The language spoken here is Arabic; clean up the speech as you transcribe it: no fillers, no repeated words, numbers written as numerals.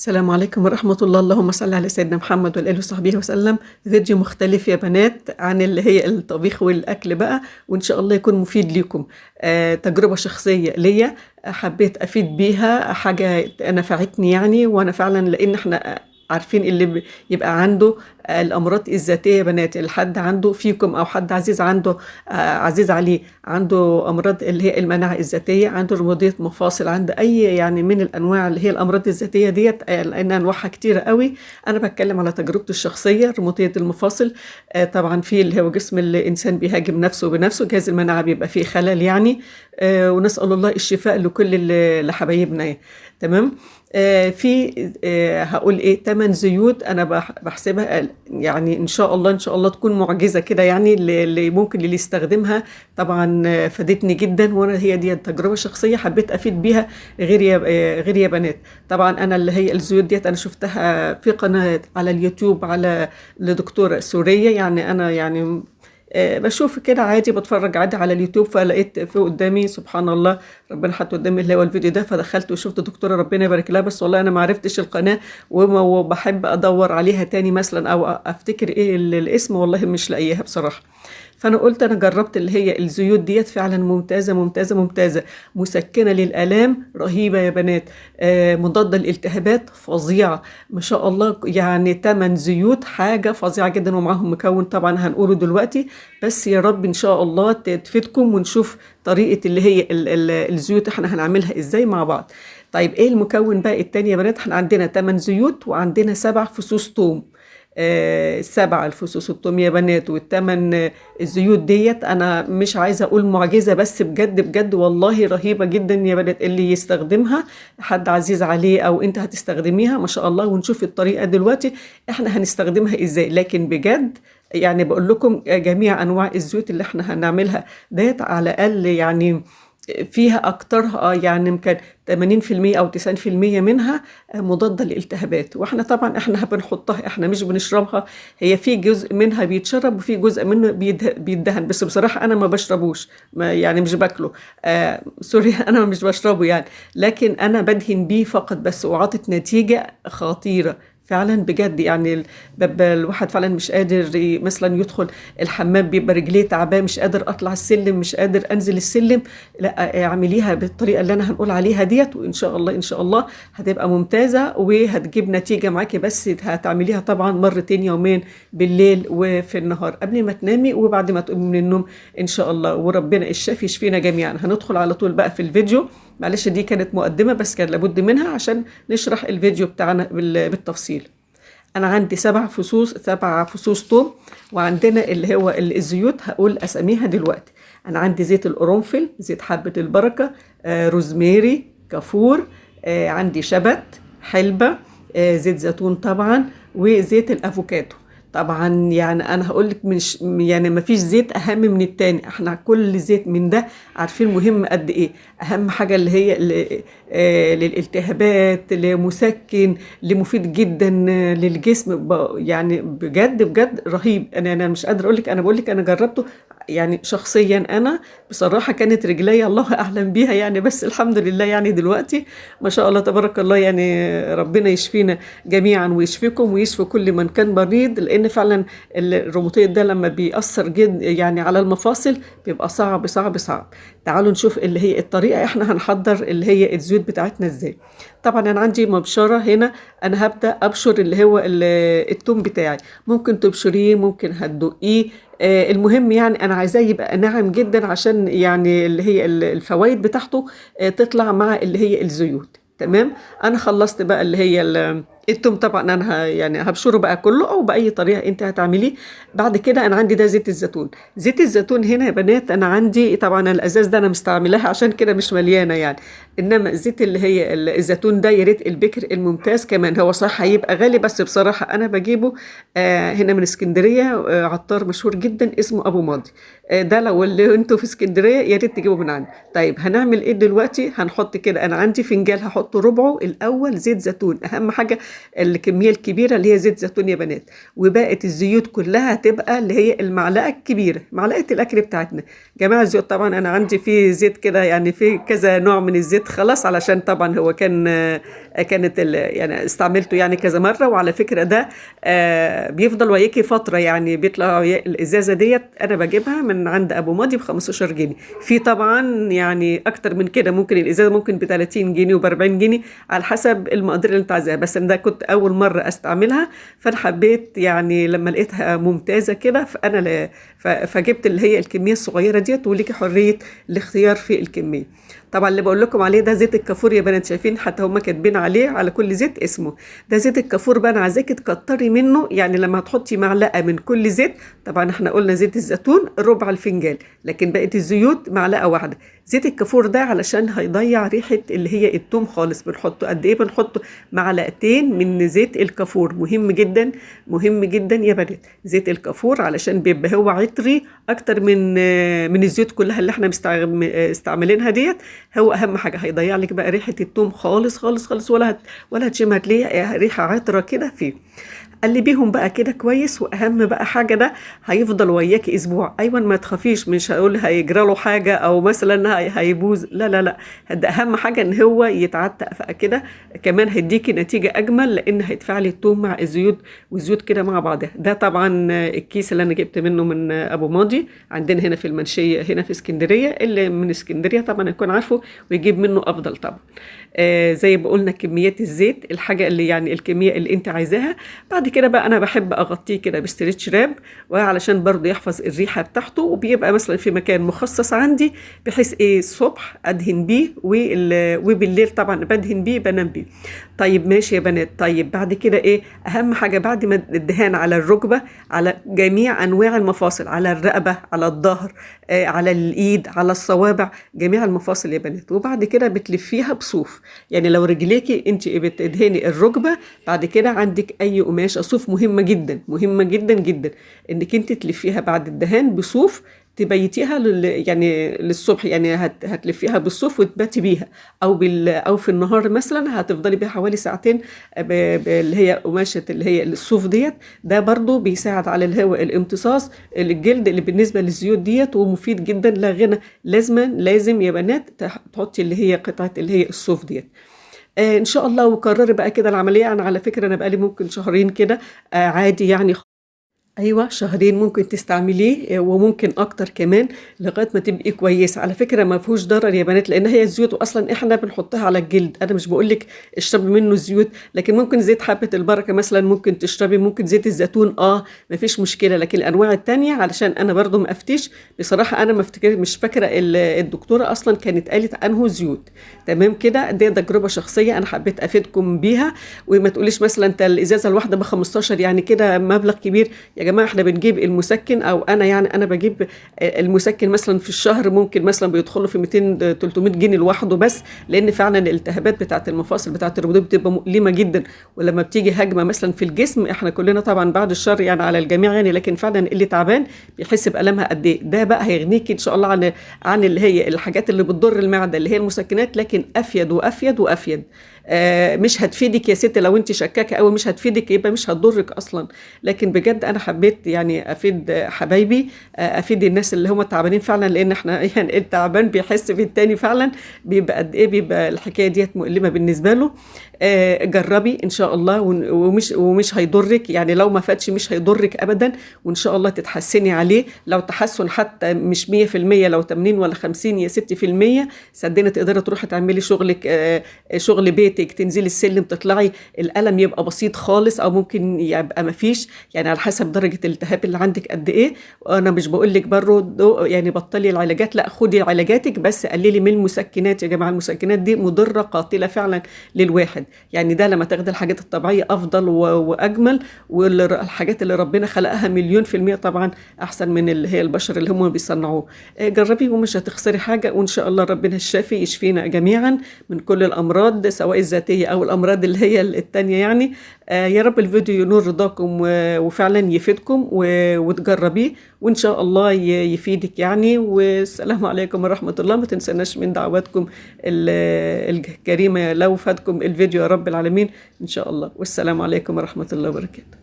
السلام عليكم ورحمة الله. اللهم صل على سيدنا محمد والآله وصحبه وسلم. فيديو مختلف يا بنات عن اللي هي الطبيخ والأكل بقى، وإن شاء الله يكون مفيد ليكم. تجربة شخصية ليا، حبيت أفيد بيها حاجة نفعتني يعني، وأنا فعلا لأن احنا عارفين اللي يبقى عنده الأمراض الذاتية يا بنات، الحد عنده فيكم أو حد عزيز عنده، عزيز عليه عنده أمراض اللي هي المناعة الذاتية، عنده رمودية مفاصل، عنده أي يعني من الأنواع اللي هي الأمراض الذاتية ديت، لأن أنواعها كتيرة قوي. أنا بتكلم على تجربتي الشخصية. رمودية المفاصل طبعا في اللي هو جسم الإنسان بيهاجم نفسه بنفسه، جهاز المناعة بيبقى فيه خلل يعني، ونسأل الله الشفاء لكل اللي حبايبنا. تمام. في هقول ايه 8 زيوت انا بحسبها يعني ان شاء الله ان شاء الله تكون معجزه كده يعني، اللي ممكن اللي يستخدمها طبعا فادتني جدا، وانا هي دي تجربه شخصيه حبيت افيد بيها غير يا بنات. طبعا انا اللي هي الزيوت ديت انا شفتها في قناه على اليوتيوب على لدكتوره سوريه يعني، انا يعني بشوف كده عادي، بتفرج عادي على اليوتيوب، فلقيت في قدامي سبحان الله ربنا حط قدامي اللي هو الفيديو ده، فدخلت وشفت دكتوره ربنا يبارك لها، بس والله انا ما عرفتش القناه وبحب ادور عليها تاني مثلا او افتكر ايه الاسم، والله مش لاقيها بصراحه. فانا قلت انا جربت اللي هي الزيوت ديت فعلا ممتازه ممتازه ممتازه، مسكنه للالام رهيبه يا بنات، مضاده للالتهابات فظيعه ما شاء الله يعني. 8 زيوت حاجه فظيعه جدا، ومعاهم مكون طبعا هنقوله دلوقتي، بس يا رب ان شاء الله تفيدكم، ونشوف طريقه اللي هي الزيوت احنا هنعملها ازاي مع بعض. طيب ايه المكون بقى التاني يا بنات؟ احنا عندنا 8 زيوت وعندنا 7 فصوص توم. 7 الفصوص الثوم يا بنات، والثمان الزيوت ديت انا مش عايزه اقول معجزه، بس بجد بجد والله رهيبه جدا يا بنات. اللي يستخدمها حد عزيز عليه او انت هتستخدميها ما شاء الله، ونشوف الطريقه دلوقتي احنا هنستخدمها ازاي. لكن بجد يعني بقول لكم جميع انواع الزيوت اللي احنا هنعملها ديت على الاقل يعني فيها اكترها يعني يمكن 80% او 90% منها مضاده للالتهابات، واحنا طبعا احنا بنحطها، احنا مش بنشربها، هي في جزء منها بيتشرب وفي جزء منه بيدهن، بس بصراحه انا ما بشربوش، ما يعني مش باكله، سوري انا مش بشربه يعني، لكن انا بدهن بيه فقط بس، وعطت نتيجه خطيره فعلا بجد يعني. بيبقى الواحد فعلا مش قادر مثلا يدخل الحمام، بيبقى رجليه تعبان، مش قادر اطلع السلم، مش قادر انزل السلم، لا اعمليها بالطريقه اللي انا هنقول عليها ديت، وان شاء الله ان شاء الله هتبقى ممتازه وهتجيب نتيجه معاكي. بس هتعمليها طبعا مرتين يومين، بالليل وفي النهار قبل ما تنامي وبعد ما تقومي من النوم ان شاء الله، وربنا الشافي يشفينا جميعا. هندخل على طول بقى في الفيديو، معلش دي كانت مقدمه بس كان لابد منها عشان نشرح الفيديو بتاعنا بالتفصيل. انا عندي 7 فصوص ثوم، وعندنا اللي هو الزيوت هقول اساميها دلوقتي. انا عندي زيت القرنفل، زيت حبة البركة، روزماري، كافور، عندي شبت، حلبة، زيت زيتون طبعا، وزيت الافوكادو. طبعا يعني انا هقول لك مش يعني ما فيش زيت اهم من التاني، احنا كل زيت من ده عارفين مهم قد ايه. اهم حاجه اللي هي للالتهابات، لمسكن، لمفيد جدا للجسم، يعني بجد بجد رهيب. انا مش قادره اقول لك، انا بقول لك انا جربته يعني شخصيا، انا بصراحه كانت رجلي الله اعلم بيها يعني، بس الحمد لله يعني دلوقتي ما شاء الله تبارك الله يعني، ربنا يشفينا جميعا ويشفيكم ويشفي كل من كان مريض، لان فعلا الروماتيد ده لما بيأثر جد يعني على المفاصل بيبقى صعب صعب صعب. تعالوا نشوف اللي هي الطريقه احنا هنحضر اللي هي الزيوت بتاعتنا ازاي. طبعا انا عندي مبشره هنا، انا هبدا ابشر اللي هو التوم بتاعي، ممكن تبشريه ممكن هتدقيه، المهم يعني انا عايزاه يبقى ناعم جدا عشان يعني اللي هي الفوائد بتاعته تطلع مع اللي هي الزيوت. تمام. انا خلصت بقى اللي هي التوم، طبعا انا يعني هبشره بقى كله او باي طريقه انت هتعمليه. بعد كده انا عندي ده زيت الزيتون. زيت الزيتون هنا يا بنات انا عندي طبعا الازاز ده انا مستعملاها عشان كده مش مليانه يعني، انما الزيت اللي هي الزيتون ده يا ريت البكر الممتاز كمان، هو صح هيبقى غالي بس بصراحه انا بجيبه هنا من اسكندريه، عطار مشهور جدا اسمه ابو ماضي، ده لو اللي انتوا في اسكندريه يا ريت تجيبوا من عنده. طيب هنعمل ايه دلوقتي؟ هنحط كده انا عندي فنجان هحط ربعه الاول زيت زيتون، اهم حاجه الكميه الكبيره اللي هي زيت زيتون يا بنات، وباقي الزيوت كلها هتبقى اللي هي المعلقه الكبيره، معلقه الاكل بتاعتنا. جماعه الزيوت طبعا انا عندي في زيت كده يعني في كذا نوع من الزيت خلاص، علشان طبعا هو كانت يعني استعملته يعني كذا مره. وعلى فكره ده بيفضل وياكي فتره، يعني بيطلع الازازه ديت انا بجيبها من عند ابو ماضي ب 15 جنيه. في طبعا يعني اكتر من كده، ممكن الازازه ممكن ب 30 جنيه وب 40 جنيه على حسب المقادير اللي انت عايزاها. بس ده كنت اول مره استعملها، فانا حبيت يعني لما لقيتها ممتازه كده فانا فجبت اللي هي الكميه الصغيره ديت، وليكي حريه الاختيار في الكميه. طبعا اللي بقول لكم عليه ده زيت الكافور يا بنات، شايفين حتى هم كاتبين عليه على كل زيت اسمه. ده زيت الكافور بقى، انا عايزاكي تكتري منه، يعني لما هتحطي معلقه من كل زيت، طبعا احنا قلنا زيت الزيتون ربع الفنجان، لكن بقيه الزيوت معلقه واحده. زيت الكافور ده علشان هيضيع ريحه اللي هي التوم خالص. بنحطه قد ايه؟ بنحطه معلقتين من زيت الكافور. مهم جدا، مهم جدا يا بنات زيت الكافور، علشان بيبقى هو عطري اكتر من الزيوت كلها اللي احنا مستعملينها ديت. هو اهم حاجه هيضيع لك بقى ريحه التوم خالص خالص خالص، ولا هتشم، هتلاقي ريحه عطره كده فيه. قلبيهم بقى كده كويس. واهم بقى حاجه ده هيفضل وياكي اسبوع. ايوه ما تخافيش، مش هقول هيجرى له حاجه او مثلا هيبوظ، لا لا لا، ده اهم حاجه ان هو يتعتق كده. كمان هيديكي نتيجه اجمل، لان هيتفاعل التوم مع الزيوت والزيوت كده مع بعضها. ده طبعا الكيس اللي انا جبت منه من ابو ماضي، عندنا هنا في المنشيه هنا في اسكندريه. اللي من اسكندريه طبعا يكون عارفه ويجيب منه افضل طبعا. زي ما قلنا كميات الزيت، الحاجه اللي يعني الكميه اللي انت عايزاها. بعد كده بقى انا بحب اغطيه كده بستريتش راب، وعلشان برضو يحفظ الريحه بتاعته، وبيبقى مثلا في مكان مخصص عندي، بحيث ايه الصبح ادهن بيه وبالليل طبعا بدهن بيه بنام بيه. طيب ماشي يا بنات. طيب بعد كده ايه اهم حاجه بعد ما الدهان؟ على الركبه، على جميع انواع المفاصل، على الرقبه، على الظهر، على الايد، على الصوابع، جميع المفاصل يا بنات. وبعد كده بتلفيها بصوف. يعني لو رجليكي انت بتدهني الركبه، بعد كده عندك اي قماشه صوف، مهمه جدا مهمه جدا جدا انك انت تلفيها بعد الدهان بصوف، تبيتيها يعني للصبح. يعني هتلفيها بالصوف وتباتي بيها، او في النهار مثلا هتفضلي بيها حوالي ساعتين اللي هي قماشه اللي هي الصوف ديت. ده برضو بيساعد على الهواء الامتصاص الجلد اللي بالنسبه للزيوت ديت، ومفيد جدا لا غنى. لازم يا بنات تحطي اللي هي قطعه اللي هي الصوف ديت. ان شاء الله. وكرري بقى كده العمليه. انا على فكره انا بقالي ممكن شهرين كده عادي يعني. أيوة شهرين ممكن تستعمليه، وممكن أكتر كمان لغاية ما تبقي كويسة. على فكرة ما فيهوش ضرر يا بنات، لأن هي الزيوت وأصلا إحنا بنحطها على الجلد. أنا مش بقولك اشربي منه زيوت، لكن ممكن زيت حبة البركة مثلا ممكن تشربي، ممكن زيت الزيتون ما فيش مشكلة. لكن الأنواع التانية علشان أنا برضو ما أفتيش بصراحة، أنا ما افتكر مش فاكرة الدكتورة أصلا كانت قالت أنه زيوت. تمام كده، دي تجربة شخصية أنا حبيت أفيدكم بيها. وما تقوليش مثلا أنت الإزازة الواحدة ب 15 يعني كده مبلغ كبير. يا جماعه احنا بنجيب المسكن، او انا يعني انا بجيب المسكن مثلا في الشهر ممكن مثلا بيدخله في 200 300 جنيه لوحده، بس لان فعلا الالتهابات بتاعه المفاصل بتاعه الركبه بتبقى مؤلمه جدا. ولما بتيجي هجمه مثلا في الجسم، احنا كلنا طبعا بعد الشر يعني على الجميع يعني، لكن فعلا اللي تعبان بيحس بالامها قد ايه. ده بقى هيغنيكي ان شاء الله عن اللي هي الحاجات اللي بتضر المعده اللي هي المسكنات، لكن افيد وافيد وافيد. مش هتفيدك يا ست، لو انت شكاكه قوي مش هتفيدك، يبقى مش هتضرك اصلا. لكن بجد انا حبيت يعني افيد حبايبي، افيد الناس اللي هم تعبانين فعلا، لان احنا يعني التعبان بيحس بالتاني فعلا بيبقى قد ايه بيبقى الحكايه ديت مؤلمه بالنسبه له. جربي ان شاء الله، ومش هيضرك يعني، لو ما فاتش مش هيضرك ابدا، وان شاء الله تتحسني عليه. لو تحسن حتى مش 100%، لو 80 ولا 50 يا 6%، صدقني تقدري تروحي تعملي شغلك، شغل بيتك، تنزلي السلم تطلعي، الألم يبقى بسيط خالص، او ممكن يبقى مفيش، يعني على حسب درجة الالتهاب اللي عندك قد ايه. وانا مش بقول لك برضه يعني بطلي العلاجات، لا خدي علاجاتك، بس قللي من المسكنات يا جماعة. المسكنات دي مضرة قاتلة فعلا للواحد. يعني ده لما تاخدي الحاجات الطبيعية افضل واجمل، والحاجات اللي ربنا خلقها 1000000% طبعا احسن من اللي هي البشر اللي هم بيصنعوه. جربي ومش هتخسري حاجة، وان شاء الله ربنا الشافي يشفينا جميعا من كل الامراض، سواء الذاتية او الامراض اللي هي التانية يعني. يا رب الفيديو ينور رضاكم وفعلا يفيدكم وتجربيه، وإن شاء الله يفيدك يعني. والسلام عليكم ورحمة الله. ما تنسناش من دعواتكم الكريمة لو فاتكم الفيديو يا رب العالمين إن شاء الله. والسلام عليكم ورحمة الله وبركاته.